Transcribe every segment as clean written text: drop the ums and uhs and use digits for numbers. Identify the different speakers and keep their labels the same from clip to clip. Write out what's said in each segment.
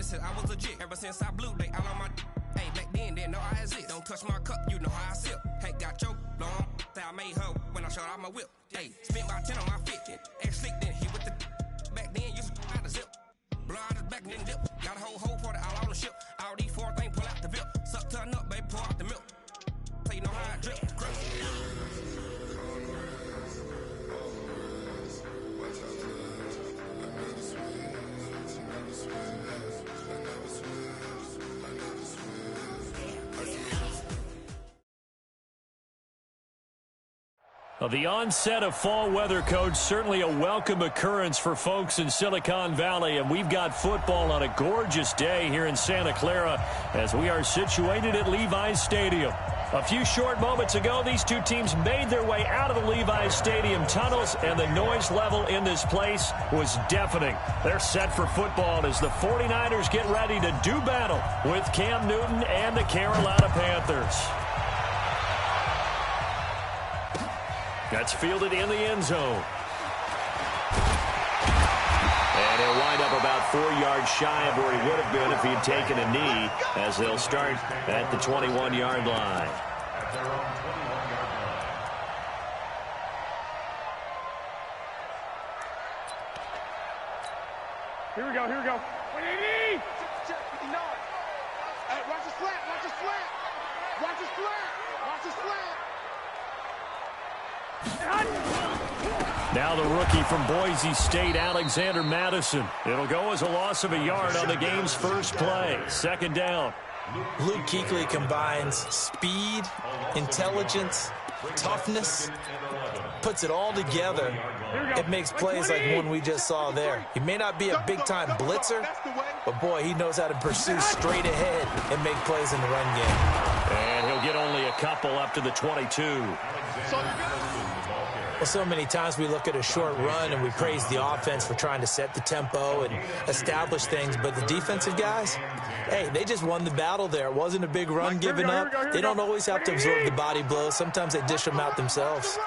Speaker 1: said I was legit. Ever since I blew, they all on my. Hey, back then, didn't know I exist. Don't touch my cup, you know how I sip. Hey, got your long. Say I made her when I showed out my whip. Hey, spent about 10 on my fit. Ex-slick, then he with the. Back then, used to out the zip. Blow out his back and then dip. Got a whole party all on the ship. All these four things pull out the VIP. Suck turn up, baby, pour out the milk. So you know how I drip.
Speaker 2: Well, the onset of fall weather, Coach, certainly a welcome occurrence for folks in Silicon Valley. And we've got football on a gorgeous day here in Santa Clara as we are situated at Levi's Stadium. A few short moments ago, these two teams made their way out of the Levi's Stadium tunnels, and the noise level in this place was deafening. They're set for football as the 49ers get ready to do battle with Cam Newton and the Carolina Panthers. That's fielded in the end zone. And he'll wind up about 4 yards shy of where he would have been if he had taken a knee, as they'll start at the 21-yard line.
Speaker 3: Here we go, here we go. 180! Check, 59. Hey, watch his flat, watch his flat. Watch his flat, watch his flat.
Speaker 2: Now the rookie from Boise State, Alexander Madison. It'll go as a loss of a yard on the game's first play. Second down.
Speaker 4: Luke Kuechly combines speed, intelligence, toughness, puts it all together. It makes plays like one we just saw there. He may not be a big-time blitzer, but, boy, he knows how to pursue straight ahead and make plays in the run game.
Speaker 2: And he'll get only a couple up to the 22.
Speaker 4: Well, so many times we look at a short run and we praise the offense for trying to set the tempo and establish things, but the defensive guys, hey, they just won the battle there. It wasn't a big run given up. They don't always have to absorb the body blows. Sometimes they dish them out themselves.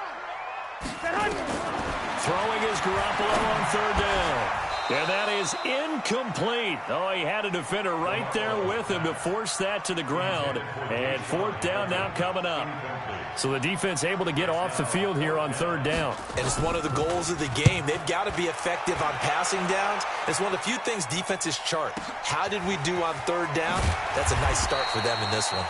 Speaker 2: Throwing is Garoppolo on third down. And that is incomplete. Oh, he had a defender right there with him to force that to the ground. And fourth down now coming up. So the defense able to get off the field here on third down.
Speaker 4: And it's one of the goals of the game. They've got to be effective on passing downs. It's one of the few things defenses chart. How did we do on third down? That's a nice start for them in this one.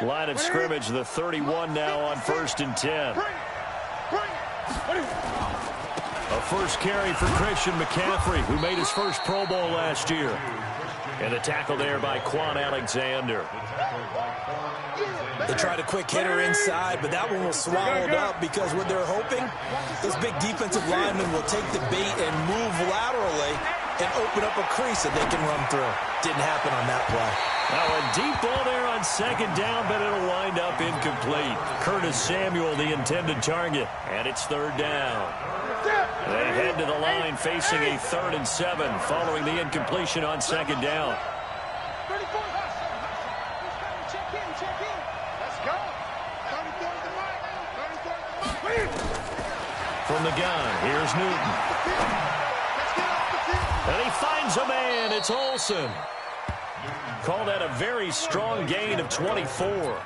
Speaker 2: Line of scrimmage, the 31 now on 1st and 10. A first carry for Christian McCaffrey, who made his first Pro Bowl last year. And a tackle there by Quan Alexander.
Speaker 4: They tried a quick hitter inside, but that one was swallowed up because what they're hoping, those big defensive linemen will take the bait and move laterally and open up a crease that they can run through. Didn't happen on that play.
Speaker 2: Now a deep ball there on second down, but it'll wind up incomplete. Curtis Samuel, the intended target, and it's third down. They head to the line facing a 3rd and 7 following the incompletion on second down. From the gun, here's Newton. And he finds a man. It's Olsen. Call that a very strong gain of 24.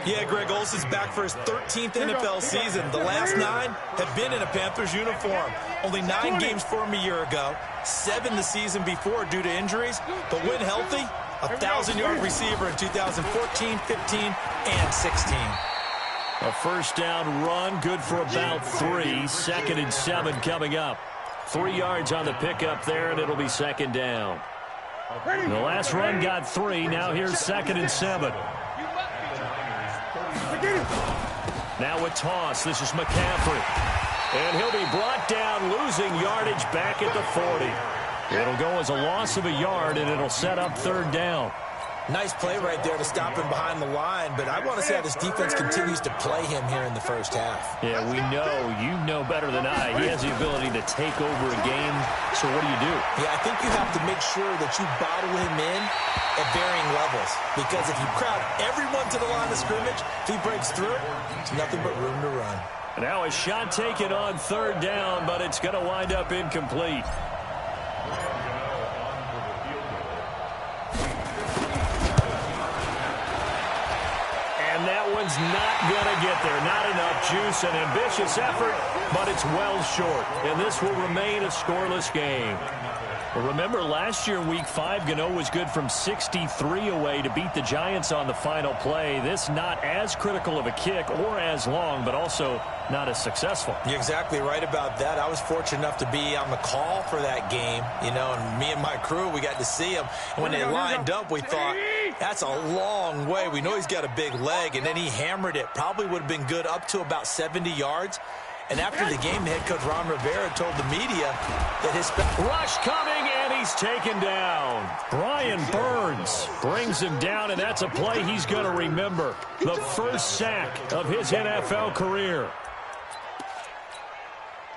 Speaker 4: Yeah, Greg Olsen's back for his 13th NFL season. The last 9 have been in a Panthers uniform. Only 9 games for him a year ago, 7 the season before due to injuries. But when healthy, a 1,000-yard receiver in 2014, 15, and 16.
Speaker 2: A first down run, good for about 3. 2nd and 7 coming up. 3 yards on the pickup there, and it'll be second down. The last run got 3. Now here's 2nd and 7. Now a toss. This is McCaffrey. And he'll be brought down, losing yardage back at the 40. It'll go as a loss of a yard, and it'll set up third down.
Speaker 4: Nice play right there to stop him behind the line, but I want to see how this defense continues to play him here in the first half.
Speaker 2: Yeah, we know. You know better than I. He has the ability to take over a game, so what do you do?
Speaker 4: Yeah, I think you have to make sure that you bottle him in at varying levels, because if you crowd everyone to the line of scrimmage, if he breaks through, it's nothing but room to run.
Speaker 2: Now a shot taken on third down, but it's going to wind up incomplete. And that one's not going to get there. Not enough juice. An ambitious effort, but it's well short. And this will remain a scoreless game. Well, remember, last year in Week 5, Gano was good from 63 away to beat the Giants on the final play. This not as critical of a kick or as long, but also not as successful.
Speaker 4: You're exactly right about that. I was fortunate enough to be on the call for that game, and me and my crew, we got to see him. And when they lined up, we thought, that's a long way. We know he's got a big leg, and then he hammered it. Probably would have been good up to about 70 yards. And after the game, the head coach Ron Rivera told the media that his
Speaker 2: rush coming, and he's taken down. Brian Burns brings him down, and that's a play he's going to remember. The first sack of his NFL career.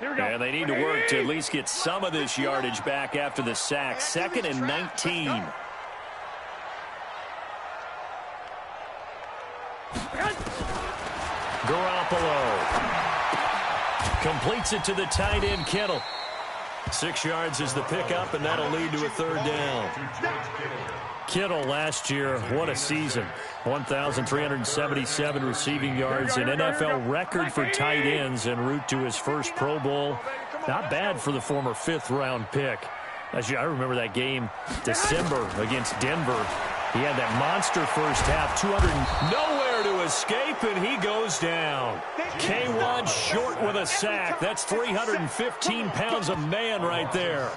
Speaker 2: And they need to work to at least get some of this yardage back after the sack. 2nd and 19. Garoppolo completes it to the tight end, Kittle. 6 yards is the pickup, and that'll lead to a third down. Kittle last year, what a season. 1,377 receiving yards, an NFL record for tight ends en route to his first Pro Bowl. Not bad for the former 5th-round pick. I remember that game, December, against Denver. He had that monster first half, 200, nowhere to escape, and he goes down. K1 short with a sack. That's 315 pounds of man right there.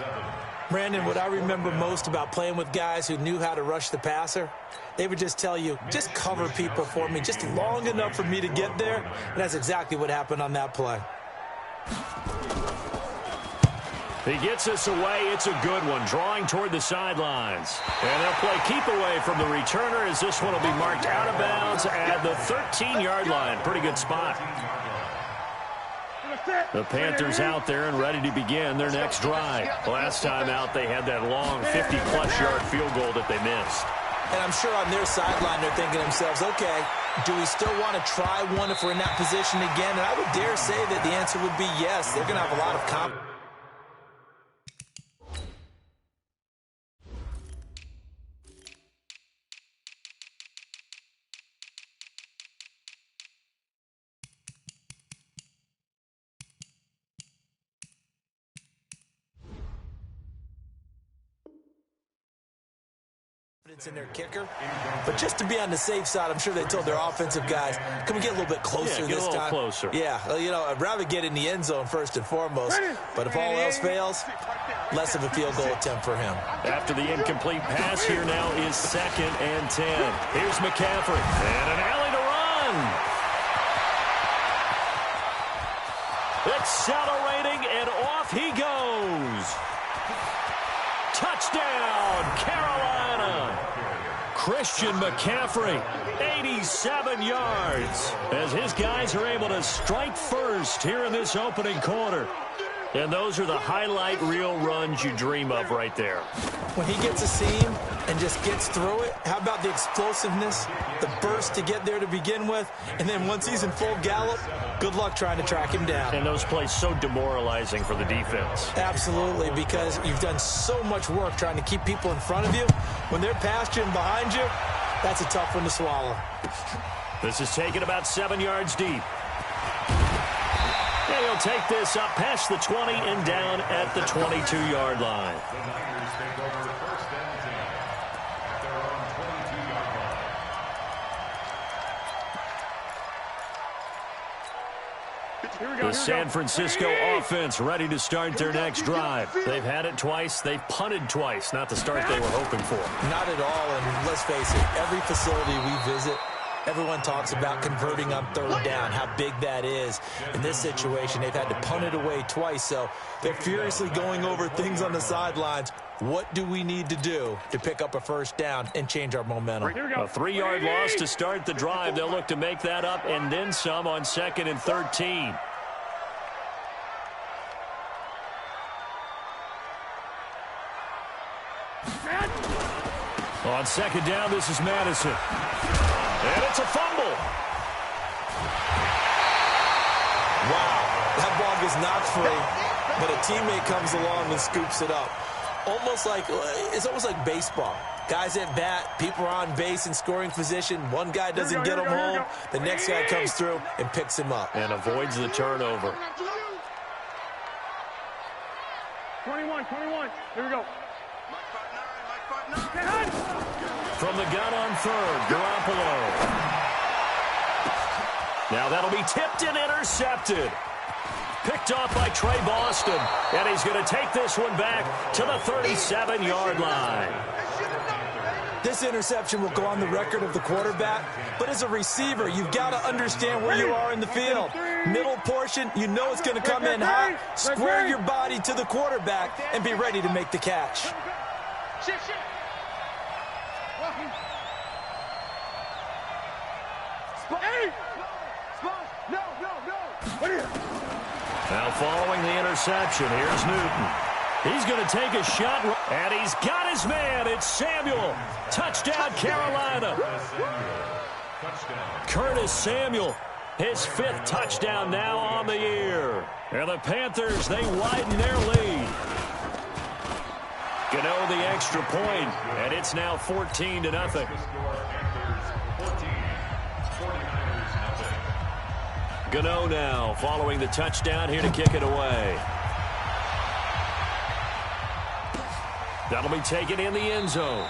Speaker 4: Brandon, what I remember most about playing with guys who knew how to rush the passer, they would just tell you, just cover people for me, just long enough for me to get there. And that's exactly what happened on that play.
Speaker 2: He gets us away. It's a good one, drawing toward the sidelines. And they'll play keep away from the returner as this one will be marked out of bounds at the 13-yard line. Pretty good spot. The Panthers out there and ready to begin their next drive. Last time out, they had that long 50-plus yard field goal that they missed.
Speaker 4: And I'm sure on their sideline, they're thinking to themselves, okay, do we still want to try one if we're in that position again? And I would dare say that the answer would be yes. They're going to have a lot of confidence. In their kicker, but just to be on the safe side, I'm sure they told their offensive guys, can we get a little bit closer this time?
Speaker 2: Closer.
Speaker 4: Yeah, I'd rather get in the end zone first and foremost, but if all else fails, less of a field goal attempt for him. After the incomplete pass, here now is 2nd and 10. Here's McCaffrey, and an alley to run. Accelerating, and off he goes. Touchdown, Carolina. Christian McCaffrey, 87 yards, as his guys are able to strike first here in this opening quarter. And those are the highlight reel runs you dream of right there. When he gets a seam and just gets through it, how about the explosiveness, the burst to get there to begin with, and then once he's in full gallop, good luck trying to track him down. And those plays so demoralizing for the defense. Absolutely, because you've done so much work trying to keep people in front of you. When they're past you and behind you, that's a tough one to swallow. This is taken about 7 yards deep. And he'll take this up past the 20 and down at the 22-yard line. The San Francisco offense ready to start their next drive. They've had it twice. They've punted twice. Not the start they were hoping for. Not at all. And let's face it, every facility we visit, everyone talks about converting on third down, how big that is. In this situation, they've had to punt it away twice, so they're furiously going over things on the sidelines. What do we need to do to pick up a first down and change our momentum?
Speaker 2: A 3-yard loss to start the drive. They'll look to make that up and then some on 2nd and 13. On 2nd down, this is Madison. And it's a fumble.
Speaker 4: Wow, that ball gets knocked free, but a teammate comes along and scoops it up. It's almost like baseball. Guys at bat, people are on base in scoring position. One guy doesn't get him home. The next guy comes through and picks him up.
Speaker 2: And avoids the turnover.
Speaker 3: 21. Here we go.
Speaker 2: From the gun on 3rd, Garoppolo. Now that'll be tipped and intercepted. Picked off by Trey Boston. And he's going to take this one back to the 37-yard line.
Speaker 4: This interception will go on the record of the quarterback, but as a receiver, you've got to understand where you are in the field. Middle portion, you know it's going to come in hot. Square your body to the quarterback and be ready to make the catch.
Speaker 2: Now following the interception, here's Newton. He's going to take a shot, and he's got his man. It's Samuel. Touchdown, Carolina. Curtis Samuel, his 5th touchdown now on the year. And the Panthers, they widen their lead. Gano the extra point, and it's now 14-0. Gano now following the touchdown here to kick it away. That'll be taken in the end zone.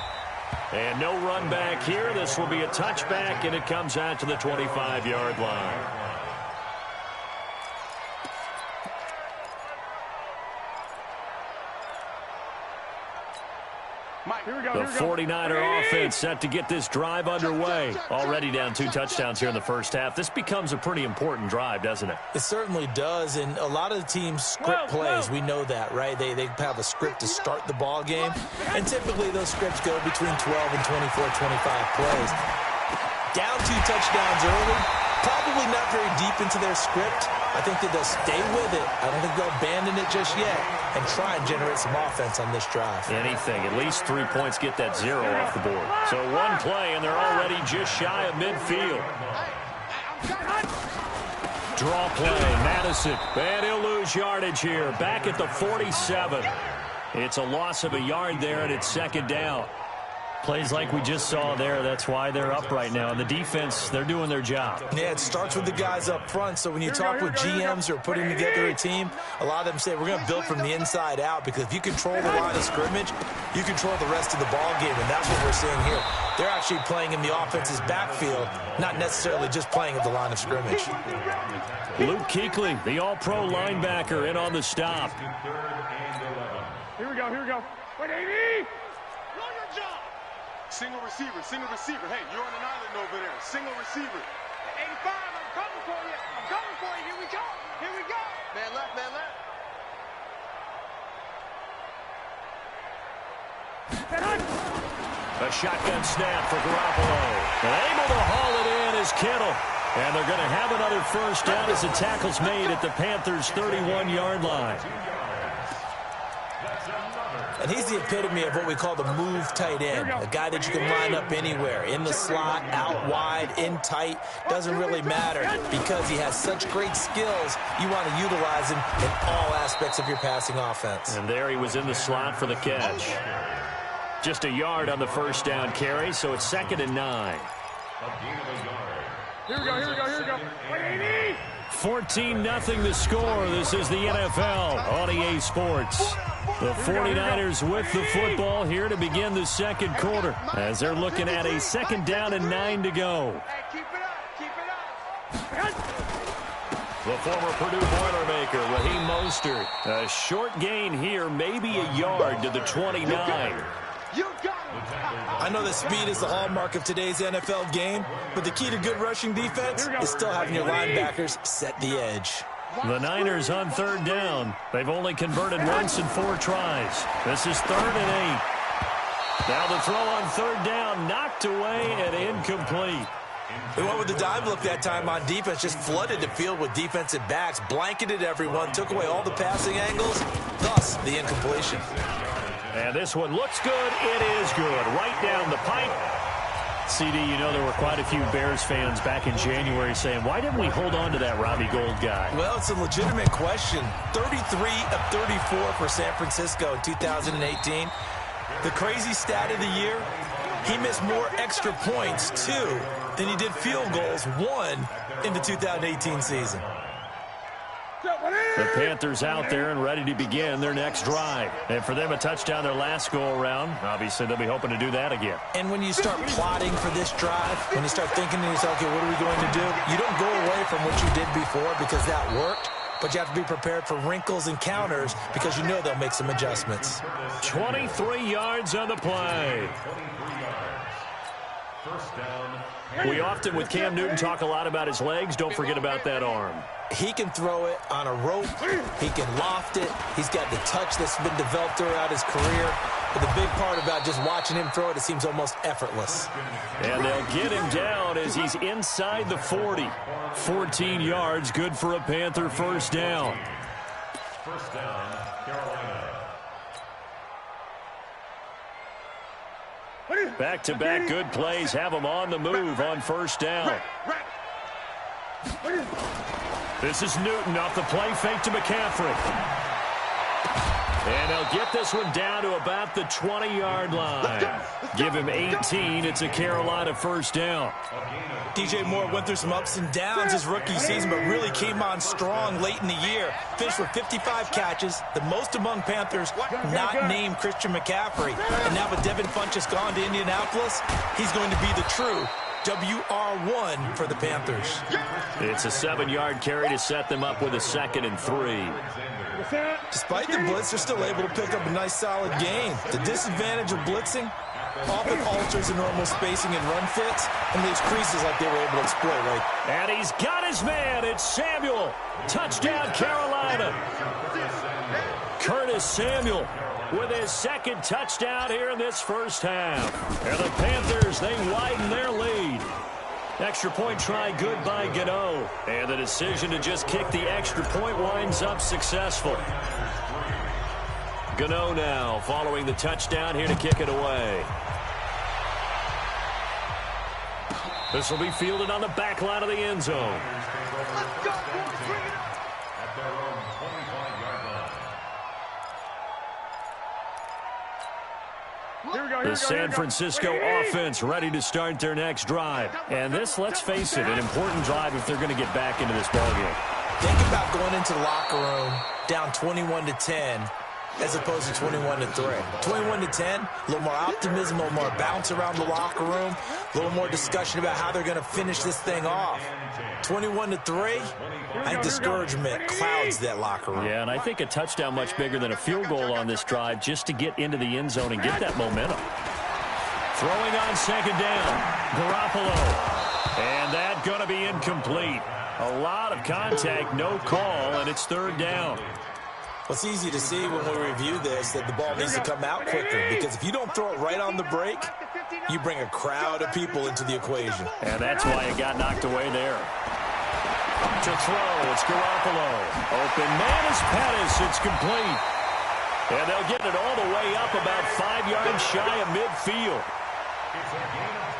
Speaker 2: And no run back here. This will be a touchback, and it comes out to the 25-yard line. The 49er offense set to get this drive underway. Already down 2 touchdowns here in the first half. This becomes a pretty important drive, doesn't it?
Speaker 4: It certainly does, and a lot of the teams script plays. We know that, right? They have a script to start the ball game, and typically those scripts go between 12 and 24, 25 plays. Down 2 touchdowns early, probably not very deep into their script. I think that they'll stay with it. I don't think they'll abandon it just yet and try and generate some offense on this drive.
Speaker 2: Anything. At least 3 points get that 0 off the board. So one play, and they're already just shy of midfield. Draw play, Madison. And he'll lose yardage here. Back at the 47. It's a loss of a yard there, and it's 2nd down. Plays like we just saw there, that's why they're up right now. And the defense, they're doing their job.
Speaker 4: Yeah, it starts with the guys up front. So when you talk with GMs who are putting together a team, a lot of them say we're going to build from the inside out, because if you control the line of scrimmage, you control the rest of the ball game, and that's what we're seeing here. They're actually playing in the offense's backfield, not necessarily just playing at the line of scrimmage.
Speaker 2: Luke Kuechly, the all-pro linebacker, in on the stop.
Speaker 3: Here we go. Wait, 80!
Speaker 5: Single receiver. Hey, you're on an island over there. Single receiver.
Speaker 3: 85, I'm coming for you. Here we go.
Speaker 5: Man left.
Speaker 2: A shotgun snap for Garoppolo. And able to haul it in is Kittle. And they're going to have another first down as the tackle's made at the Panthers' 31-yard line.
Speaker 4: And he's the epitome of what we call the move tight end, a guy that you can line up anywhere, in the slot, out wide, in tight, doesn't really matter, because he has such great skills. You want to utilize him in all aspects of your passing offense.
Speaker 2: And there he was in the slot for the catch. Just a yard on the first down carry, so it's 2nd and 9.
Speaker 3: Here we go. Wait, 80!
Speaker 2: 14-0 the score. This is the NFL on EA Sports. The 49ers with the football here to begin the second quarter, as they're looking at a 2nd down and 9 to go.
Speaker 3: Hey, keep it up.
Speaker 2: The former Purdue Boilermaker, Raheem Mostert. A short gain here, maybe a yard to the 29.
Speaker 3: You got it.
Speaker 4: I know that speed is the hallmark of today's NFL game, but the key to good rushing defense is still having your linebackers set the edge.
Speaker 2: The Niners on third down. They've only converted once in 4 tries. This is 3rd and 8. Now the throw on third down, knocked away and incomplete.
Speaker 4: They went with the dive look that time on defense, just flooded the field with defensive backs, blanketed everyone, took away all the passing angles, thus the incompletion.
Speaker 2: And this one looks good. It is good. Right down the pipe. CD, you know there were quite a few Bears fans back in January saying, why didn't we hold on to that Robbie Gould guy?
Speaker 4: Well, it's a legitimate question. 33 of 34 for San Francisco in 2018. The crazy stat of the year, he missed more extra points, 2, than he did field goals, 1, in the 2018 season.
Speaker 2: The Panthers out there and ready to begin their next drive. And for them, a touchdown their last go-around. Obviously, they'll be hoping to do that again.
Speaker 4: And when you start plotting for this drive, when you start thinking to yourself, okay, what are we going to do? You don't go away from what you did before because that worked, but you have to be prepared for wrinkles and counters because you know they'll make some adjustments.
Speaker 2: 23 yards on the play. We often, with Cam Newton, talk a lot about his legs. Don't forget about that arm.
Speaker 4: He can throw it on a rope. He can loft it. He's got the touch that's been developed throughout his career. But the big part about just watching him throw it, it seems almost effortless.
Speaker 2: And they'll get him down as he's inside the 40. 14 yards, good for a Panther first down.
Speaker 6: First down, Carolina.
Speaker 2: Back-to-back good plays have them on the move on first down. This is Newton off the play fake to McCaffrey. And they'll get this one down to about the 20-yard line. Give him 18. It's a Carolina first down.
Speaker 4: DJ Moore went through some ups and downs his rookie season, but really came on strong late in the year. Finished with 55 catches, the most among Panthers not named Christian McCaffrey. And now with Devin Funchess gone to Indianapolis, he's going to be the true WR1 for the Panthers.
Speaker 2: It's a 7-yard carry to set them up with a 2nd and 3.
Speaker 4: Despite the blitz, they're still able to pick up a nice solid gain. The disadvantage of blitzing often alters the normal spacing and run fits and leaves creases like they were able to exploit. Right?
Speaker 2: And he's got his man. It's Samuel. Touchdown, Carolina. Curtis Samuel with his 2nd touchdown here in this first half. And the Panthers, they widen their lead. Extra point try good by Gano. And the decision to just kick the extra point winds up successful. Gano now following the touchdown here to kick it away. This will be fielded on the back line of the end zone.
Speaker 6: Let's go, boys, bring it up. At their own 25-yard line.
Speaker 2: The San Francisco offense ready to start their next drive. And this, let's face it, an important drive if they're going to get back into this ballgame.
Speaker 4: Think about going into the locker room down 21-10 as opposed to 21-3. 21-10, a little more optimism, a little more bounce around the locker room, a little more discussion about how they're going to finish this thing off. 21-3, I think discouragement clouds that locker room.
Speaker 2: Yeah, and I think a touchdown much bigger than a field goal on this drive just to get into the end zone and get that momentum. Throwing on 2nd down, Garoppolo. And that going to be incomplete. A lot of contact, no call, and it's 3rd down.
Speaker 4: Well, it's easy to see when we review this that the ball needs to come out quicker because if you don't throw it right on the break, you bring a crowd of people into the equation.
Speaker 2: And that's why it got knocked away there. To throw, it's Garoppolo. Open man is Pettis. It's complete. And they'll get it all the way up about 5 yards shy of midfield.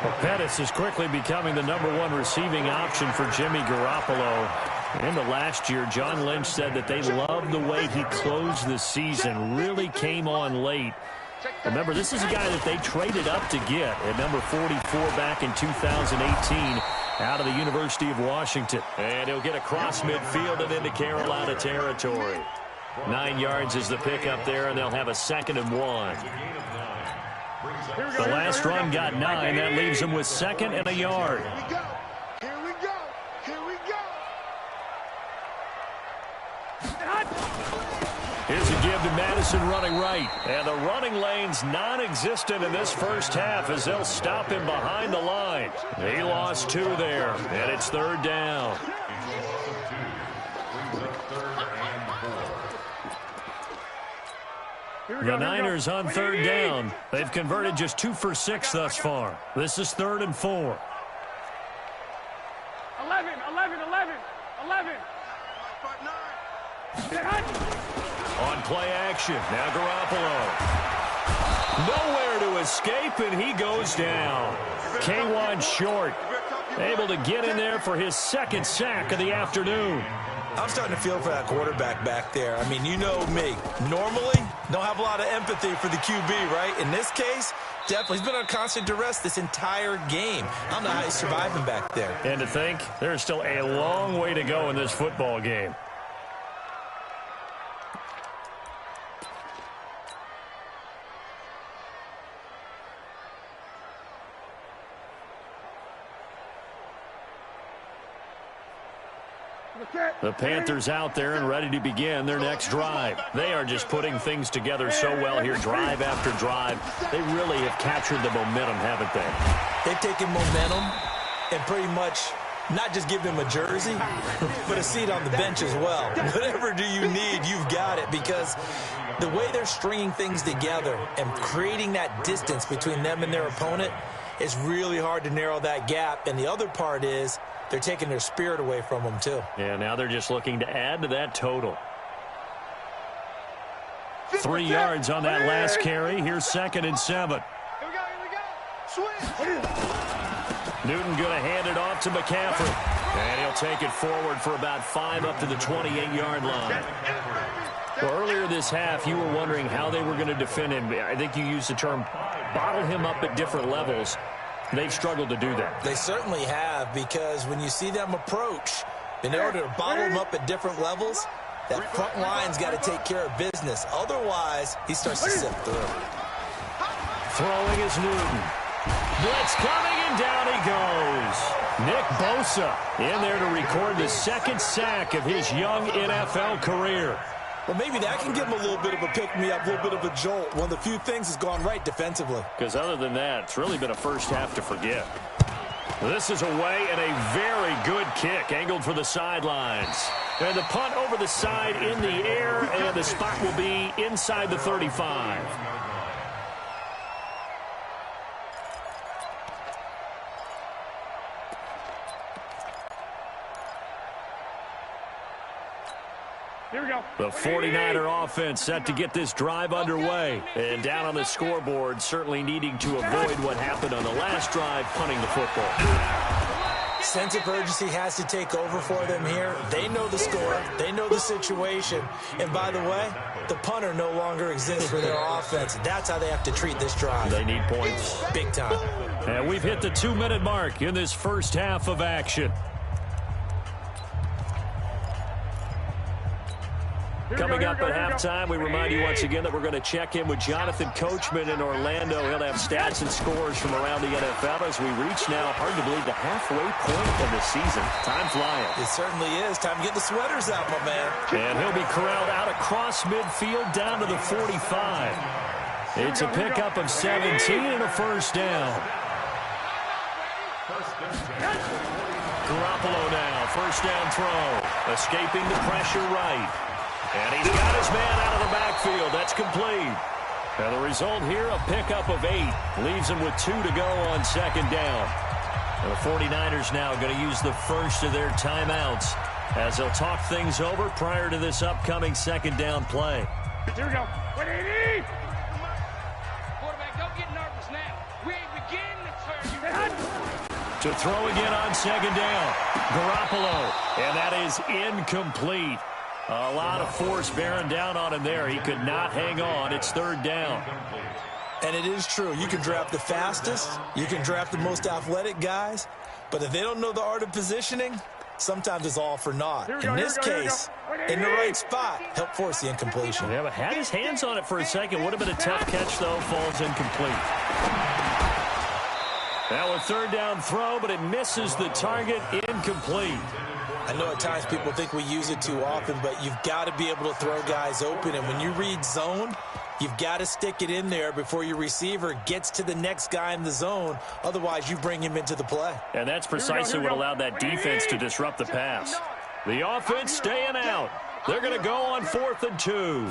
Speaker 2: Well, Pettis is quickly becoming the #1 receiving option for Jimmy Garoppolo. In the last year, John Lynch said that they loved the way he closed the season, really came on late. Remember, this is a guy that they traded up to get at number 44 back in 2018 out of the University of Washington. And he'll get across midfield and into Carolina territory. 9 yards is the pickup there, and they'll have a 2nd and 1. The last run got 9. That leaves them with 2nd and a yard.
Speaker 3: Here we go. Here we go.
Speaker 2: Here's a give to Madison running right. And the running lane's non-existent in this first half as they'll stop him behind the line. He lost 2 there, and it's 3rd down. The Niners on third down. They've converted just 2 for 6 thus far. This is 3rd and 4.
Speaker 3: 11.
Speaker 2: On play action, now Garoppolo. Nowhere to escape, and he goes down. K1 short, able to get in there for his 2nd sack of the afternoon.
Speaker 4: I'm starting to feel for that quarterback back there. I mean, you know me. Normally, don't have a lot of empathy for the QB, right? In this case, definitely. He's been on constant duress this entire game. I don't know how he's surviving back there.
Speaker 2: And to think, there's still a long way to go in this football game. The Panthers out there and ready to begin their next drive. They are just putting things together so well here, drive after drive. They really have captured the momentum, haven't they?
Speaker 4: They've taken momentum and pretty much not just give him a jersey, but a seat on the bench as well. Whatever do you need, you've got it, because the way they're stringing things together and creating that distance between them and their opponent, it's really hard to narrow that gap. And the other part is they're taking their spirit away from them, too.
Speaker 2: Yeah, now they're just looking to add to that total. 3 yards on that last carry. Here's 2nd and 7.
Speaker 3: Here we go. Switch.
Speaker 2: Newton going to hand it off to McCaffrey. And he'll take it forward for about 5 up to the 28-yard line. Well, earlier this half, you were wondering how they were going to defend him. I think you used the term bottle him up at different levels. They've struggled to do that.
Speaker 4: They certainly have, because when you see them approach, in order to bottle them up at different levels, that front line's got to take care of business. Otherwise, he starts to slip through.
Speaker 2: Throwing is Newton. Blitz coming, and down he goes. Nick Bosa in there to record the 2nd sack of his young NFL career.
Speaker 4: Well, maybe that can give him a little bit of a pick-me-up, a little bit of a jolt. One of the few things has gone right defensively.
Speaker 2: Because other than that, it's really been a first half to forget. This is away, and a very good kick angled for the sidelines. And the punt over the side in the air, and the spot will be inside the 35.
Speaker 3: Here we go.
Speaker 2: The 49er offense set to get this drive underway. And down on the scoreboard, certainly needing to avoid what happened on the last drive, punting the football.
Speaker 4: Sense of urgency has to take over for them here. They know the score. They know the situation. And by the way, the punter no longer exists for their offense. That's how they have to treat this drive.
Speaker 2: They need points.
Speaker 4: Big time.
Speaker 2: And we've hit the 2-minute mark in this first half of action. Coming up at halftime, we remind you once again that we're going to check in with Jonathan Coachman in Orlando. He'll have stats and scores from around the NFL as we reach now, hard to believe, the halfway point of the season. Time flying.
Speaker 4: It certainly is. Time to get the sweaters out, my man.
Speaker 2: And he'll be corralled out across midfield down to the 45. It's a pickup of 17 and a first down. Garoppolo now, first down throw. Escaping the pressure right. And he's got his man out of the backfield. That's complete. And the result here, a pickup of 8. Leaves him with 2 to go on 2nd down. And the 49ers now going to use the first of their timeouts as they'll talk things over prior to this upcoming 2nd down play.
Speaker 3: Here we go.
Speaker 7: Quarterback, don't get nervous now. We ain't beginning to turn you.
Speaker 2: To throw again on 2nd down. Garoppolo. And that is incomplete. A lot of force bearing down on him there. He could not hang on. It's 3rd down.
Speaker 4: And it is true. You can draft the fastest. You can draft the most athletic guys. But if they don't know the art of positioning, sometimes it's all for naught. In this case, in the right spot, help force the incompletion.
Speaker 2: Yeah, but had his hands on it for a second. Would have been a tough catch, though. Falls incomplete. Now a 3rd down throw, but it misses the target. Incomplete.
Speaker 4: I know at times people think we use it too often, but you've got to be able to throw guys open. And when you read zone, you've got to stick it in there before your receiver gets to the next guy in the zone. Otherwise, you bring him into the play.
Speaker 2: And that's precisely what allowed that defense to disrupt the pass. The offense staying out. They're going to go on 4th and 2.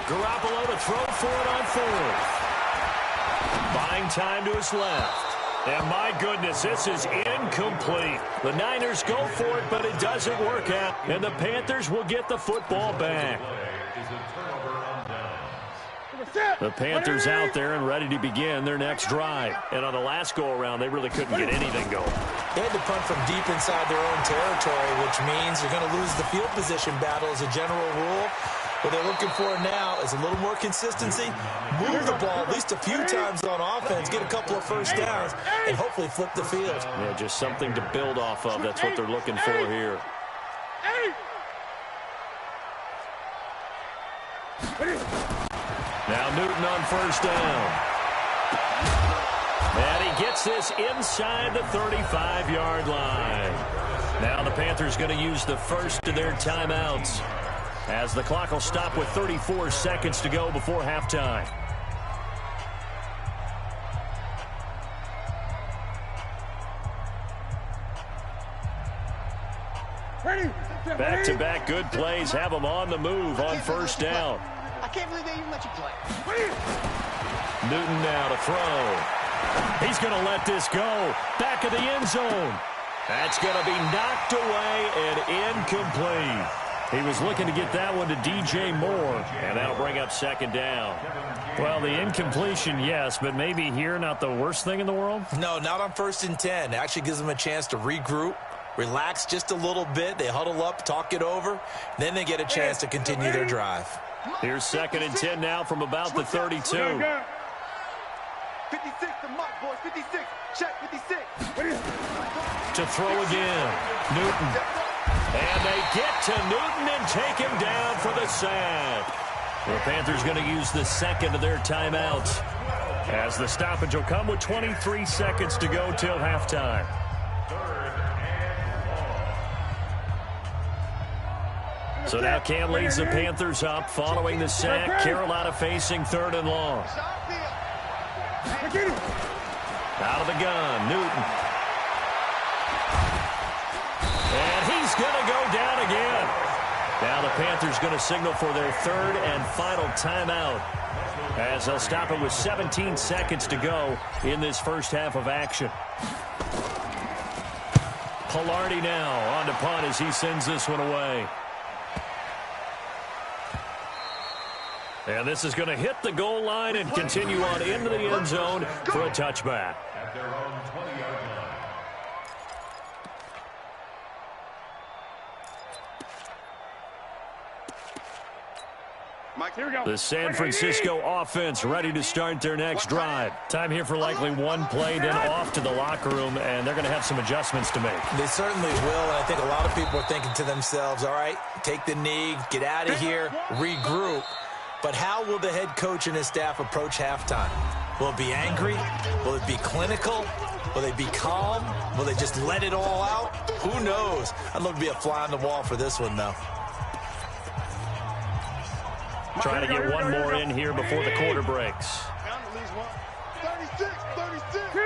Speaker 2: Garoppolo to throw for it on fourth. Buying time to his left. And my goodness, this is incomplete. The Niners go for it, but it doesn't work out. And the Panthers will get the football back. The Panthers out there and ready to begin their next drive. And on the last go-around, they really couldn't get anything going.
Speaker 4: They had to punt from deep inside their own territory, which means you're going to lose the field position battle as a general rule. What they're looking for now is a little more consistency, move the ball at least a few times on offense, get a couple of first downs, and hopefully flip the field.
Speaker 2: Yeah, just something to build off of. That's what they're looking for here. Now Newton on first down. And he gets this inside the 35-yard line. Now the Panthers going to use the first of their timeouts, as the clock will stop with 34 seconds to go before halftime. Back-to-back good plays have them on the move on first down.
Speaker 7: I can't believe they even let you play.
Speaker 2: Newton now to throw. He's going to let this go. Back of the end zone. That's going to be knocked away and incomplete. He was looking to get that one to DJ Moore, and that'll bring up second down. Well, the incompletion, yes, but maybe here not the worst thing in the world?
Speaker 4: No, not on 1st and 10. It actually gives them a chance to regroup, relax just a little bit. They huddle up, talk it over. Then they get a chance to continue their drive.
Speaker 2: Here's 2nd and 10 now from about the 32.
Speaker 3: 56 to Mott, boys. 56. Check 56.
Speaker 2: To throw again. Newton. And they get to Newton and take him down for the sack. The Panthers going to use the second of their timeouts, as the stoppage will come with 23 seconds to go till halftime. So now Cam leads the Panthers up following the sack. Carolina facing 3rd and long. Out of the gun, Newton. And he's going to go down again. Now the Panthers going to signal for their 3rd and final timeout, as they'll stop it with 17 seconds to go in this first half of action. Pilardi now on to punt as he sends this one away. And this is going to hit the goal line and continue on into the end zone for a touchback.
Speaker 6: At their own 20-yard line.
Speaker 3: Mike, here we go.
Speaker 2: The San Francisco offense ready to start their next drive. Time here for likely one play, then off to the locker room, and they're going to have some adjustments to make.
Speaker 4: They certainly will, and I think a lot of people are thinking to themselves, all right, take the knee, get out of here, regroup. But how will the head coach and his staff approach halftime? Will it be angry? Will it be clinical? Will they be calm? Will they just let it all out? Who knows? I'd love to be a fly on the wall for this one, though.
Speaker 2: Trying to get one more in here before the quarter breaks.
Speaker 3: 36, 36.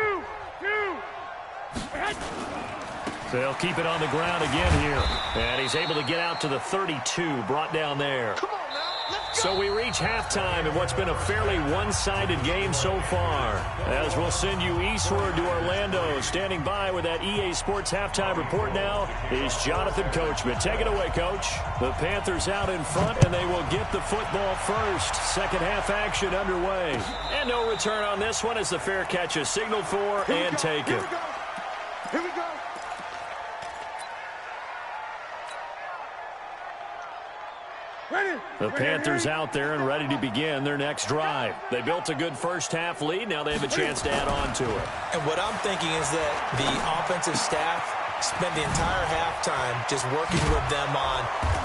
Speaker 2: They'll keep it on the ground again here. And he's able to get out to the 32, brought down there.
Speaker 3: Come on now.
Speaker 2: So we reach halftime in what's been a fairly one-sided game so far. As we'll send you eastward to Orlando. Standing by with that EA Sports halftime report now is Jonathan Coachman. Take it away, Coach. The Panthers out in front, and they will get the football first. Second half action underway. And no return on this one as the fair catch is signaled for and taken.
Speaker 3: Here we go.
Speaker 2: The Panthers out there and ready to begin their next drive. They built a good first half lead. Now they have a chance to add on to it.
Speaker 4: And what I'm thinking is that the offensive staff spent the entire halftime just working with them on,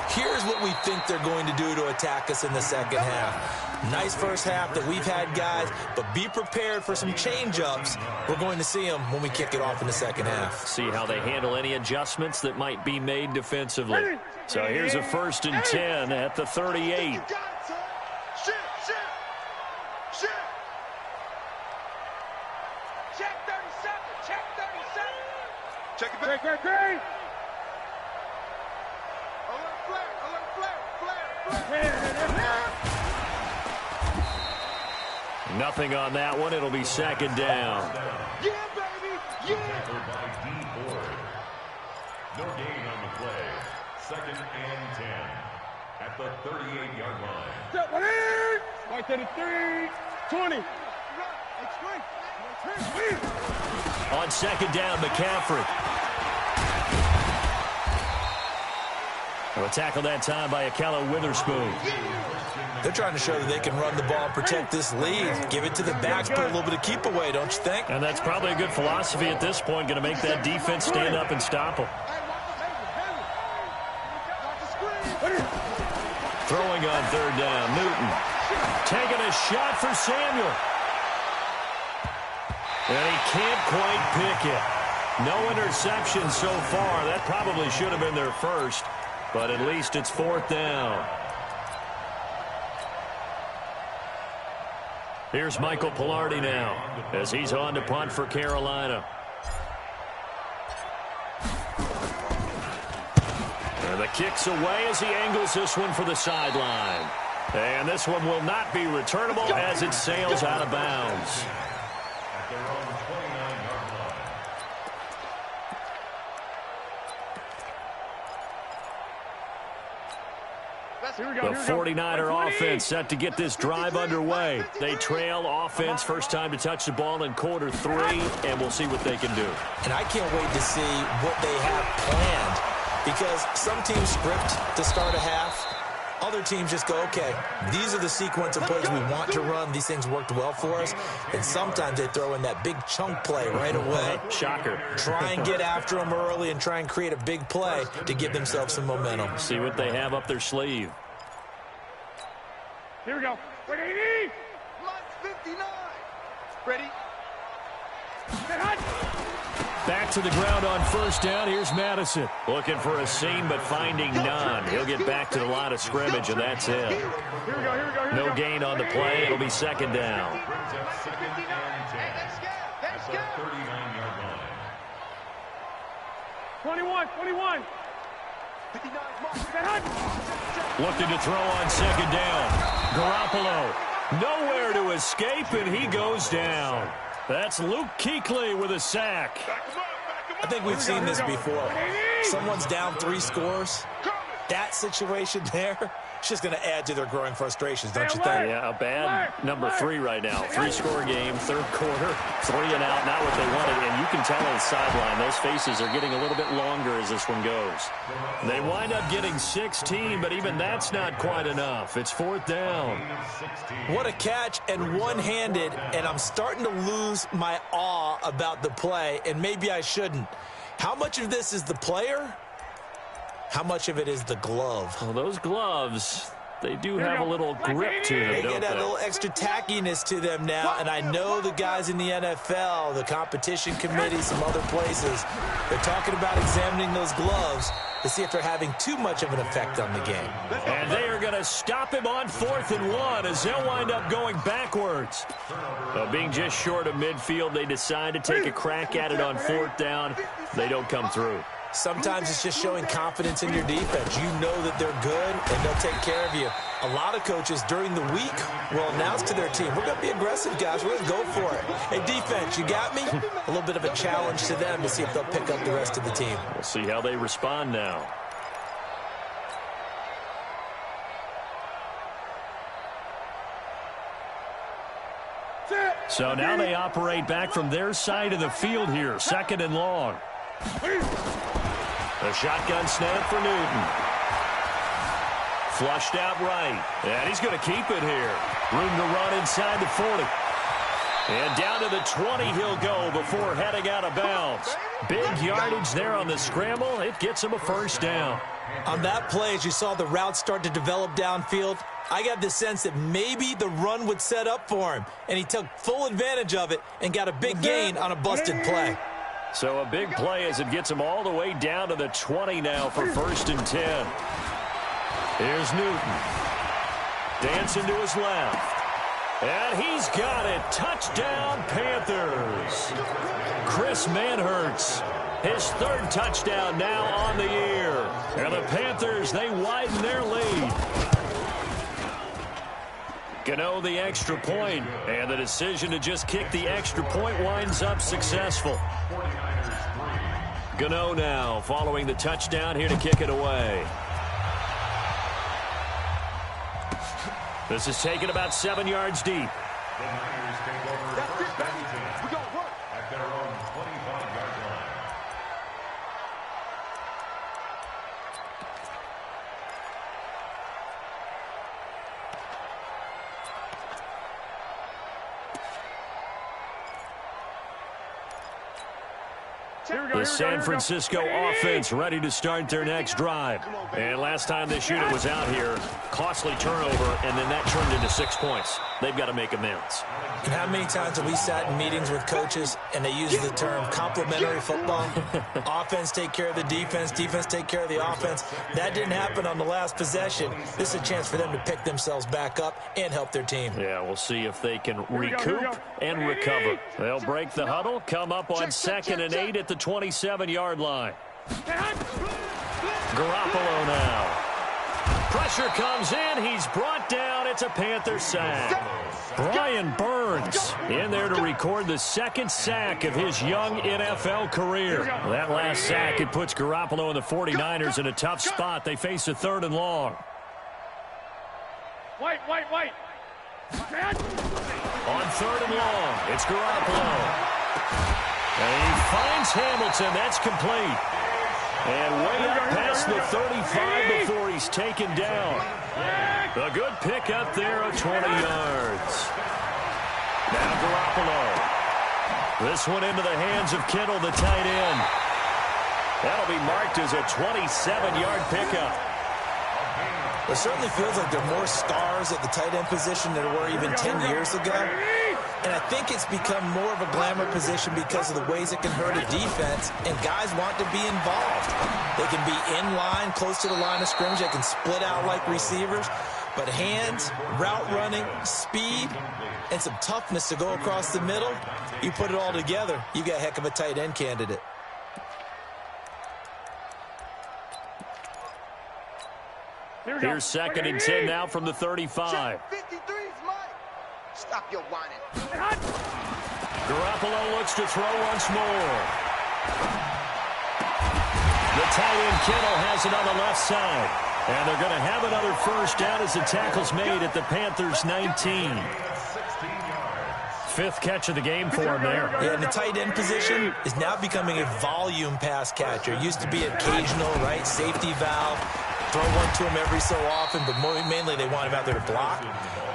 Speaker 4: here's what we think they're going to do to attack us in the second half. Nice first half that we've had, guys, but be prepared for some change-ups. We're going to see them when we kick it off in the second half.
Speaker 2: See how they handle any adjustments that might be made defensively. So here's a 1st and 10 at the 38.
Speaker 7: Check 37. Check 37.
Speaker 3: Check it back. Great. Alert flare.
Speaker 2: Nothing on that one. It'll be second down.
Speaker 3: Yeah, baby! Yeah!
Speaker 6: By D. Ford. No gain on the play. 2nd and 10 at the 38-yard line.
Speaker 3: Step one in! Right to the 3, 20.
Speaker 2: On second down, McCaffrey. A tackle that time by Akella Witherspoon.
Speaker 4: They're trying to show that they can run the ball and protect this lead. Give it to the backs, put a little bit of keep away, don't you think?
Speaker 2: And that's probably a good philosophy at this point, going to make that defense stand up and stop them. Throwing on third down, Newton. Taking a shot for Samuel. And he can't quite pick it. No interception so far. That probably should have been their first, but at least it's 4th down. Here's Michael Pilardi now as he's on to punt for Carolina. And the kick's away as he angles this one for the sideline. And this one will not be returnable as it sails out of bounds.
Speaker 6: At their own 29-yard line.
Speaker 2: The 49er offense set to get this drive underway. They trail offense first time to touch the ball in quarter 3, and we'll see what they can do.
Speaker 4: And I can't wait to see what they have planned, because some teams script to start a half. Other teams just go, okay, these are the sequence of plays we want to run. These things worked well for us. And sometimes they throw in that big chunk play right away.
Speaker 2: Shocker.
Speaker 4: Try and get after them early and try and create a big play to give themselves some momentum.
Speaker 2: See what they have up their sleeve.
Speaker 3: Here we go. 180!
Speaker 7: Line 59. Ready?
Speaker 2: Back to the ground on first down. Here's Madison. Looking for a seam, but finding none. He'll get back to the line of scrimmage, and that's it.
Speaker 3: Here we go, here we go, here we go.
Speaker 2: No gain on the play. It'll be second down.
Speaker 6: Brings up 2nd and 10 at the 39-yard line.
Speaker 3: 21.
Speaker 7: 59.
Speaker 2: Looking to throw on second down. Garoppolo. Nowhere to escape, and he goes down. That's Luke Kuechly with a sack.
Speaker 4: I think we've seen this before. Someone's down 3 scores. That situation there, it's just going to add to their growing frustrations, don't you think?
Speaker 2: Yeah, a bad number 3 right now. 3-score game, third quarter, 3 and out, not what they wanted. And you can tell on the sideline, those faces are getting a little bit longer as this one goes. They wind up getting 16, but even that's not quite enough. It's 4th down.
Speaker 4: What a catch, and one-handed, and I'm starting to lose my awe about the play, and maybe I shouldn't. How much of this is the player? How much of it is the glove?
Speaker 2: Well, those gloves, they do have a little grip to them,
Speaker 4: They
Speaker 2: don't
Speaker 4: get that
Speaker 2: they?
Speaker 4: little extra tackiness to them now, and I know the guys in the NFL, the competition committee, some other places, they're talking about examining those gloves to see if they're having too much of an effect on the game.
Speaker 2: And they are going to stop him on 4th and 1 as they'll wind up going backwards. Being just short of midfield, they decide to take a crack at it on 4th down. They don't come through.
Speaker 4: Sometimes it's just showing confidence in your defense. You know that they're good, and they'll take care of you. A lot of coaches during the week will announce to their team, we're going to be aggressive, guys. We're going to go for it. Hey, defense, you got me? A little bit of a challenge to them to see if they'll pick up the rest of the team.
Speaker 2: We'll see how they respond now. So now they operate back from their side of the field here, 2nd and long. A shotgun snap for Newton. Flushed out right. And he's going to keep it here. Room to run inside the 40. And down to the 20 he'll go before heading out of bounds. Big yardage there on the scramble. It gets him a first down.
Speaker 4: On that play, as you saw the route start to develop downfield, I got the sense that maybe the run would set up for him. And he took full advantage of it and got a big gain on a busted play.
Speaker 2: So a big play as it gets him all the way down to the 20 now for 1st and 10. Here's Newton. Dancing to his left. And he's got it. Touchdown, Panthers. Chris Manhertz, his 3rd touchdown now on the year. And the Panthers, they widen their lead. Gano the extra point, and the decision to just kick the extra point winds up successful. Gano now following the touchdown here to kick it away. This is taken about 7 yards deep.
Speaker 6: The Niners take over first and 10
Speaker 3: We gonna work
Speaker 6: at their own 25-yard line.
Speaker 2: The San Francisco offense ready to start their next drive. And last time this unit was out here, costly turnover, and then that turned into 6 points. They've got to make amends.
Speaker 4: And how many times have we sat in meetings with coaches and they use the term complementary football? Offense take care of the defense, defense take care of the offense. That didn't happen on the last possession. This is a chance for them to pick themselves back up and help their team.
Speaker 2: Yeah, we'h see if they can recoup and recover. They'll break the huddle, come up on 2nd and 8 at the 27-yard line. Garoppolo now. Pressure comes in. He's brought down. It's a Panther sack. Brian Burns in there to record the 2nd sack of his young NFL career. That last sack, it puts Garoppolo and the 49ers in a tough spot. They face a 3rd and long.
Speaker 3: Wait.
Speaker 2: On 3rd and long, it's Garoppolo. And he finds Hamilton. That's complete. And way up past the 35 before he's taken down. A good pick up there of 20 yards. Now Garoppolo. This one into the hands of Kittle, the tight end. That'll be marked as a 27-yard pickup.
Speaker 4: It certainly feels like there are more stars at the tight end position than there were even 10 years ago. And I think it's become more of a glamour position because of the ways it can hurt a defense, and guys want to be involved. They can be in line, close to the line of scrimmage. They can split out like receivers. But hands, route running, speed, and some toughness to go across the middle, you put it all together, you got a heck of a tight end candidate.
Speaker 2: Here's 2nd and 10 now from the 35.
Speaker 3: 53's mine. Stop your whining.
Speaker 2: Garoppolo looks to throw once more. The tight end Kittle has it on the left side. And they're going to have another first down as the tackle's made at the Panthers' 19. 5th catch of the game for him there.
Speaker 4: Yeah, and the tight end position is now becoming a volume pass catcher. It used to be occasional, right? Safety valve. Throw one to him every so often, but mainly they want him out there to block.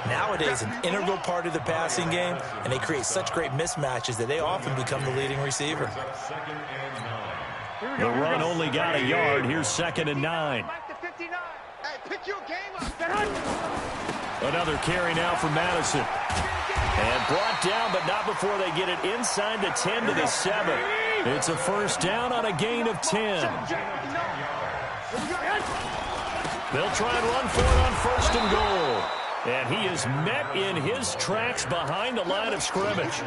Speaker 4: Nowadays, an integral part of the passing game, and they create such great mismatches that they often become the leading receiver.
Speaker 2: The run only got a yard. Here's 2nd and 9.
Speaker 3: Hey, pick your game up.
Speaker 2: Another carry now for Madison. And brought down, but not before they get it inside the 10 to the 7. It's a first down on a gain of 10. They'll try and run for it on 1st and goal. And he is met in his tracks behind the line of scrimmage.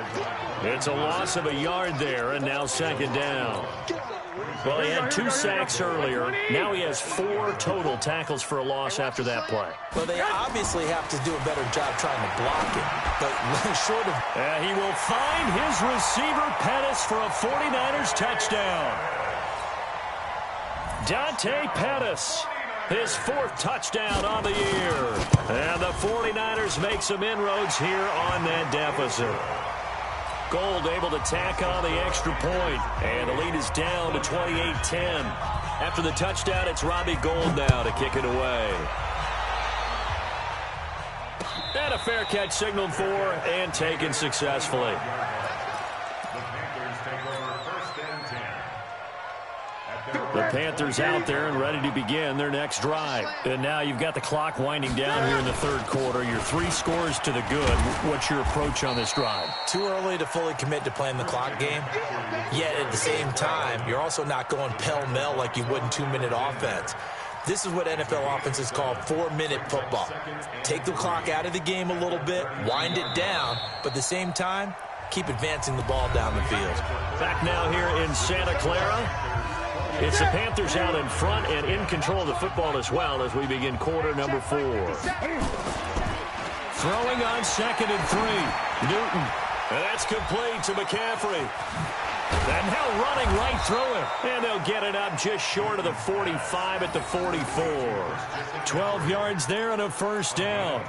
Speaker 2: It's a loss of a yard there, and now 2nd down. Well, he had 2 sacks earlier. Now he has 4 total tackles for a loss after that play.
Speaker 4: Well, they obviously have to do a better job trying to block it. But short of...
Speaker 2: He will find his receiver, Pettis, for a 49ers touchdown. Dante Pettis, his 4th touchdown on the year. And the 49ers make some inroads here on that deficit. Gold able to tack on the extra point. And the lead is down to 28-10. After the touchdown, it's Robbie Gould now to kick it away. And a fair catch signaled for and taken successfully. The Panthers out there and ready to begin their next drive. And now you've got the clock winding down here in the 3rd quarter. You're 3 scores to the good. What's your approach on this drive?
Speaker 4: Too early to fully commit to playing the clock game. Yet at the same time, you're also not going pell-mell like you would in 2-minute offense. This is what NFL offenses call 4-minute football. Take the clock out of the game a little bit, wind it down, but at the same time, keep advancing the ball down the field.
Speaker 2: Back now here in Santa Clara. It's the Panthers out in front and in control of the football as well as we begin quarter number 4. Throwing on 2nd and 3. Newton. And that's complete to McCaffrey. And now running right through him. And they'll get it up just short of the 45 at the 44. 12 yards there and a first down.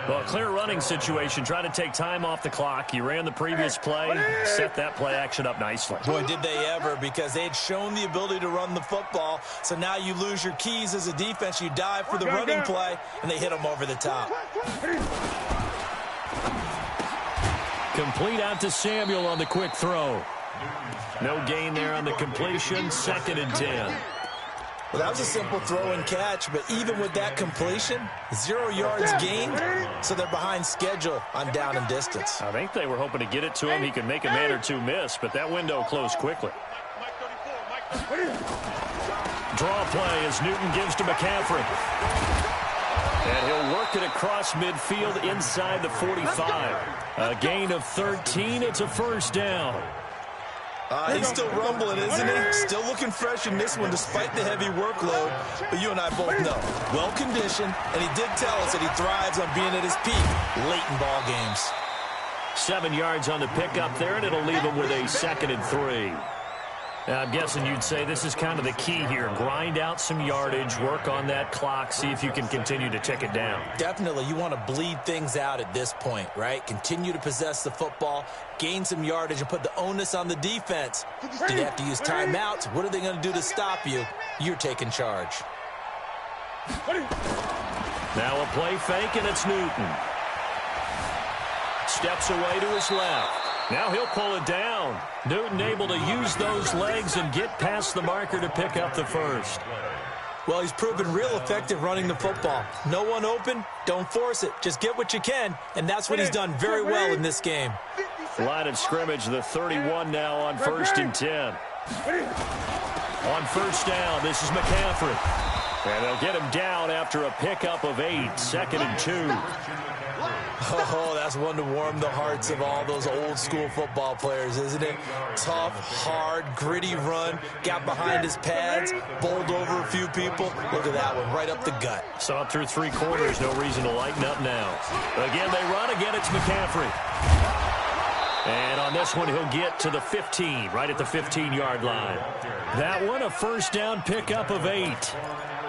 Speaker 2: Well, clear running situation. Try to take time off the clock. You ran the previous play. Set that play action up nicely.
Speaker 4: Boy, did they ever, because they had shown the ability to run the football. So now you lose your keys as a defense. You dive for the running play, and they hit them over the top.
Speaker 2: Complete out to Samuel on the quick throw. No gain there on the completion. 2nd and 10.
Speaker 4: Well, that was a simple throw and catch, but even with that completion, 0 yards gained, so they're behind schedule on down and distance.
Speaker 2: I think they were hoping to get it to him. He could make a man or two miss, but that window closed quickly. Draw play as Newton gives to McCaffrey. And he'll work it across midfield inside the 45. A gain of 13. It's a first down.
Speaker 4: He's still rumbling, isn't he? Still looking fresh in this one despite the heavy workload. But you and I both know, well-conditioned, and he did tell us that he thrives on being at his peak late in ball games.
Speaker 2: 7 yards on the pickup there, and it'll leave him with a 2nd and 3. Now, I'm guessing you'd say this is kind of the key here. Grind out some yardage, work on that clock, see if you can continue to tick it down.
Speaker 4: Definitely. You want to bleed things out at this point, right? Continue to possess the football, gain some yardage, and put the onus on the defense. Do they have to use timeouts? What are they going to do to stop you? You're taking charge.
Speaker 2: Now a play fake, and it's Newton. Steps away to his left. Now he'll pull it down. Newton able to use those legs and get past the marker to pick up the first.
Speaker 4: Well, he's proven real effective running the football. No one open, don't force it. Just get what you can, and that's what he's done very well in this game.
Speaker 2: Line of scrimmage, the 31 now on 1st and 10. On first down, this is McCaffrey. And they'll get him down after a pickup of 8, 2nd and 2.
Speaker 4: Oh, that's one to warm the hearts of all those old-school football players, isn't it? Tough, hard, gritty run. Got behind his pads, bowled over a few people. Look at that one, right up the gut.
Speaker 2: Saw it through 3 quarters. No reason to lighten up now. Again, they run. Again, it's McCaffrey. And on this one, he'll get to the 15, right at the 15-yard line. That one, a first down pickup of 8.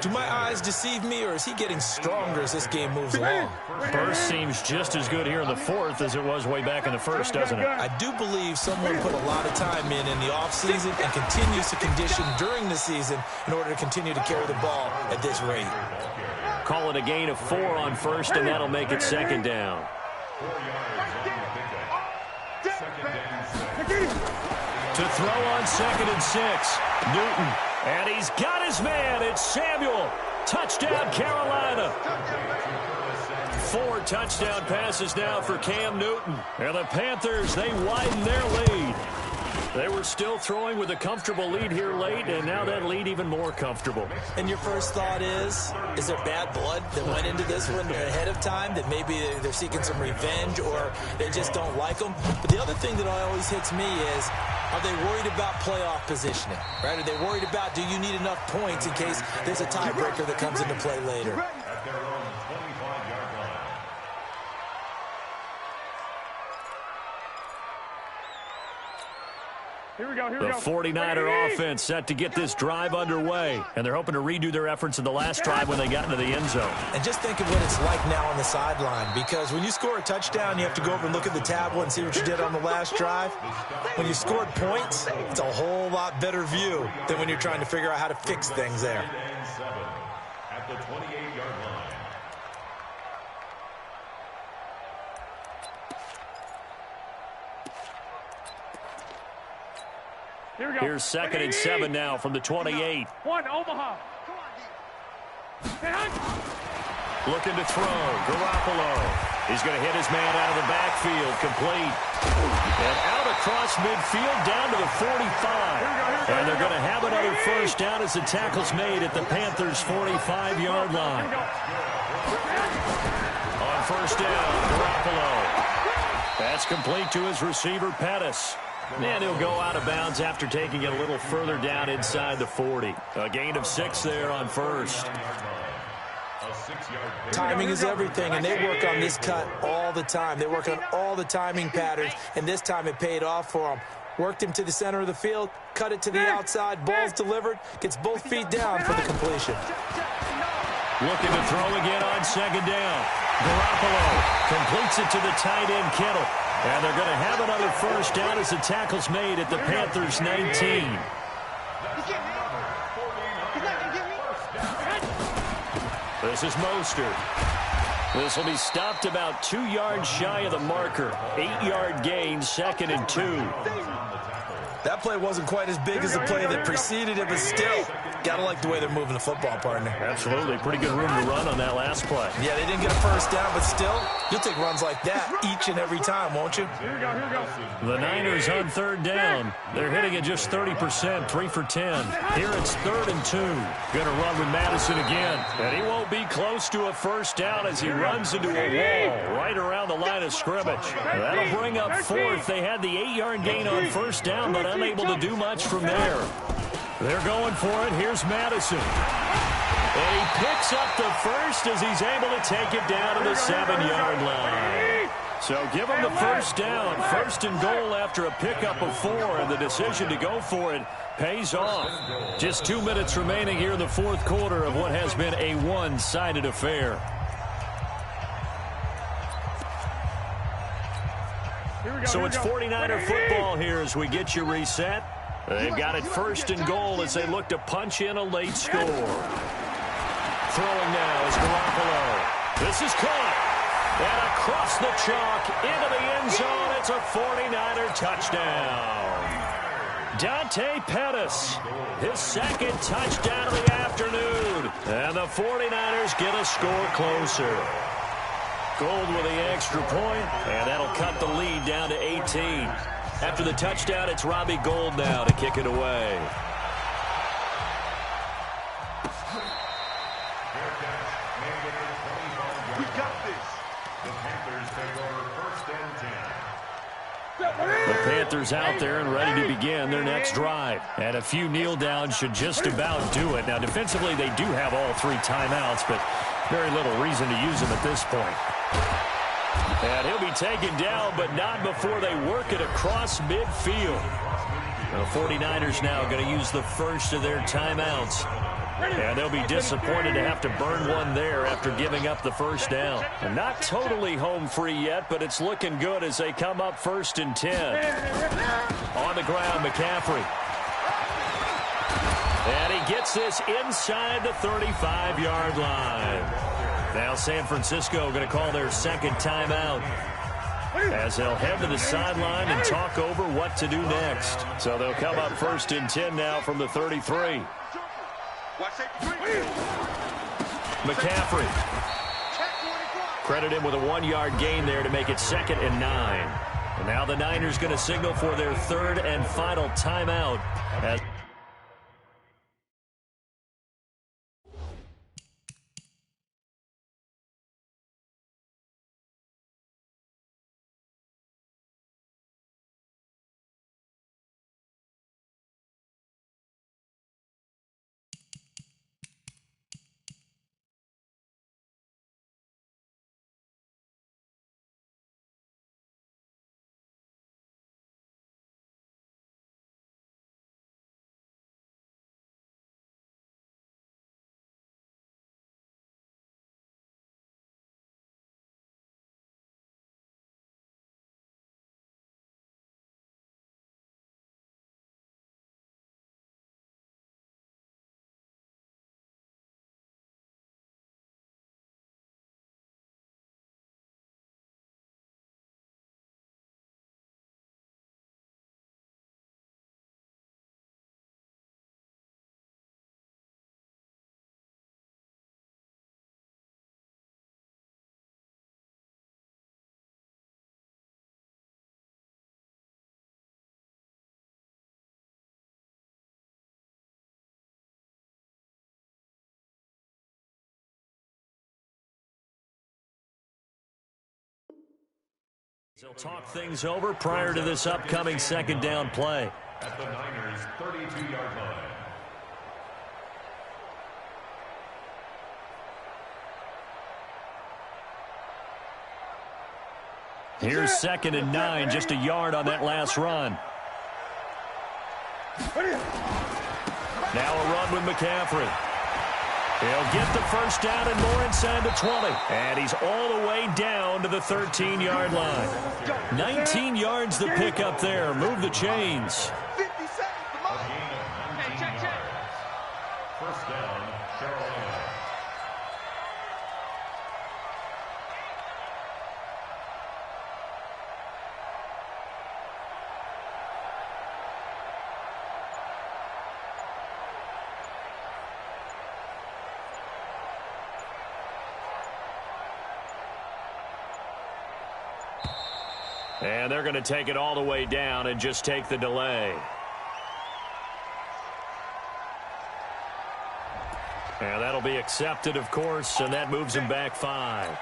Speaker 4: Do my eyes deceive me, or is he getting stronger as this game moves along?
Speaker 2: Burst seems just as good here in the 4th as it was way back in the 1st, doesn't it?
Speaker 4: I do believe someone put a lot of time in the offseason and continues to condition during the season in order to continue to carry the ball at this rate.
Speaker 2: Call it a gain of 4 on first, and that'll make it 2nd down. To throw on 2nd and 6. Newton. And he's got his man. It's Samuel. Touchdown, Carolina. 4 touchdown passes now for Cam Newton. And the Panthers, they widen their lead. They were still throwing with a comfortable lead here late, and now that lead even more comfortable.
Speaker 4: And your first thought is there bad blood that went into this one ahead of time, that maybe they're seeking some revenge or they just don't like them? But the other thing that always hits me is, are they worried about playoff positioning, right? Are they worried about, do you need enough points in case there's a tiebreaker that comes into play later?
Speaker 2: The 49er offense set to get this drive underway, and they're hoping to redo their efforts in the last drive when they got into the end zone.
Speaker 4: And just think of what it's like now on the sideline, because when you score a touchdown, you have to go over and look at the tablet and see what you did on the last drive. When you scored points, it's a whole lot better view than when you're trying to figure out how to fix things there.
Speaker 6: At the 28-yard line.
Speaker 2: Here's 2nd and 7 now from the 28.
Speaker 3: One, Omaha.
Speaker 2: Looking to throw. Garoppolo. He's going to hit his man out of the backfield. Complete. And out across midfield down to the 45. And they're going to have another first down as the tackle's made at the Panthers' 45-yard line. On first down, Garoppolo. That's complete to his receiver, Pettis. And he'll go out of bounds after taking it a little further down inside the 40. A gain of 6 there on first.
Speaker 4: Timing is everything, and they work on this cut all the time. They work on all the timing patterns, and this time it paid off for them. Worked him to the center of the field, cut it to the outside, ball's delivered, gets both feet down for the completion.
Speaker 2: Looking to throw again on second down. Garoppolo completes it to the tight end, Kittle. And they're going to have another first down as the tackle's made at the Panthers' 19. This is Mostert. This will be stopped about 2 yards shy of the marker. 8-yard gain, 2nd and 2.
Speaker 4: That play wasn't quite as big as the play that preceded it, but still, gotta like the way they're moving the football, partner.
Speaker 2: Absolutely. Pretty good room to run on that last play.
Speaker 4: Yeah, they didn't get a first down, but still, you'll take runs like that each and every time, won't you?
Speaker 3: Here we go.
Speaker 2: The Niners on third down. They're hitting it just 30%, 3 for 10. Here it's 3rd and 2. Going to run with Madison again. And he won't be close to a first down as he runs into a wall right around the line of scrimmage. That'll bring up 4th. They had the 8-yard gain on first down, but unable to do much from there. They're going for it. Here's Madison. And he picks up the first as he's able to take it down to the 7-yard line. So give him the first down. 1st and goal after a pickup of 4, and the decision to go for it pays off. Just 2 minutes remaining here in the 4th quarter of what has been a one-sided affair. So it's 49er football here as we get you reset. They've got it 1st and goal as they look to punch in a late score. Throwing now is Garoppolo. This is caught. And across the chalk into the end zone. It's a 49er touchdown. Dante Pettis, his 2nd touchdown of the afternoon. And the 49ers get a score closer. Gold with the extra point, and that'll cut the lead down to 18. After the touchdown, it's Robbie Gould now to kick it away.
Speaker 5: We got this.
Speaker 6: The Panthers take over 1st and 10.
Speaker 2: The Panthers out there and ready to begin their next drive. And a few kneel downs should just about do it. Now, defensively, they do have all 3 timeouts, but very little reason to use them at this point. And he'll be taken down, but not before they work it across midfield. The 49ers now going to use the first of their timeouts. And they'll be disappointed to have to burn one there after giving up the first down. And not totally home free yet, but it's looking good as they come up 1st and 10. On the ground, McCaffrey. And he gets this inside the 35-yard line. Now San Francisco going to call their 2nd timeout as they'll head to the sideline and talk over what to do next. So they'll come up 1st and 10 now from the 33. McCaffrey. Credit him with a 1-yard gain there to make it 2nd and 9. And now the Niners going to signal for their 3rd and final timeout. They'll talk things over prior to this upcoming 2nd down play.
Speaker 6: At the Niners' 32-yard line.
Speaker 2: Here's 2nd and 9, just a yard on that last run. Now a run with McCaffrey. He'll get the first down and more inside the 20. And he's all the way down to the 13-yard line. 19 yards the pick up there. Move the chains.
Speaker 3: 50 seconds, come on.
Speaker 7: Hey, check.
Speaker 6: First down, Carolina.
Speaker 2: And they're going to take it all the way down and just take the delay. And that'll be accepted, of course, and that moves him back 5.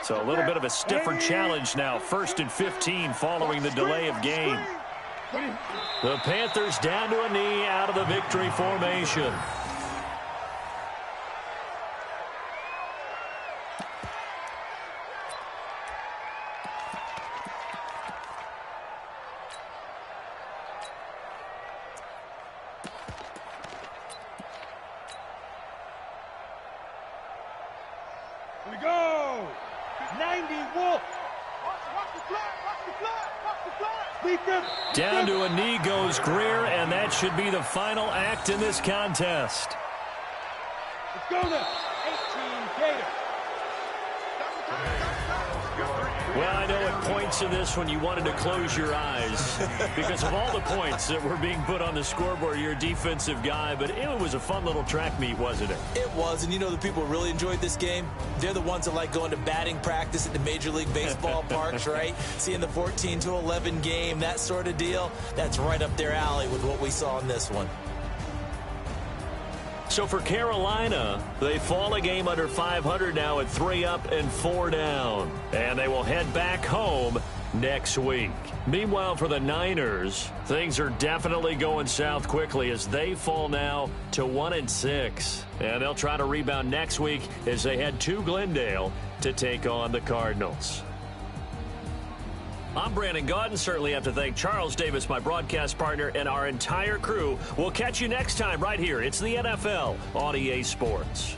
Speaker 2: So a little bit of a stiffer challenge now. 1st and 15 following the delay of game. The Panthers down to a knee out of the victory formation.
Speaker 3: Here we go. 90 Wolf. Watch the flat.
Speaker 2: Down to a knee goes Greer, and that should be the final act in this contest.
Speaker 3: Let's go now. 18 Gators.
Speaker 2: Well, I know at points in this when you wanted to close your eyes because of all the points that were being put on the scoreboard. You're a defensive guy, but it was a fun little track meet, wasn't it?
Speaker 4: It was, and you know the people who really enjoyed this game? They're the ones that like going to batting practice at the Major League Baseball parks, right? Seeing the 14-11 game, that sort of deal. That's right up their alley with what we saw in this one.
Speaker 2: So for Carolina, they fall a game under 500 now at 3 up and 4 down. And they will head back home next week. Meanwhile, for the Niners, things are definitely going south quickly as they fall now to 1-6. And they'll try to rebound next week as they head to Glendale to take on the Cardinals. I'm Brandon Gaudin. Certainly have to thank Charles Davis, my broadcast partner, and our entire crew. We'll catch you next time right here. It's the NFL on EA Sports.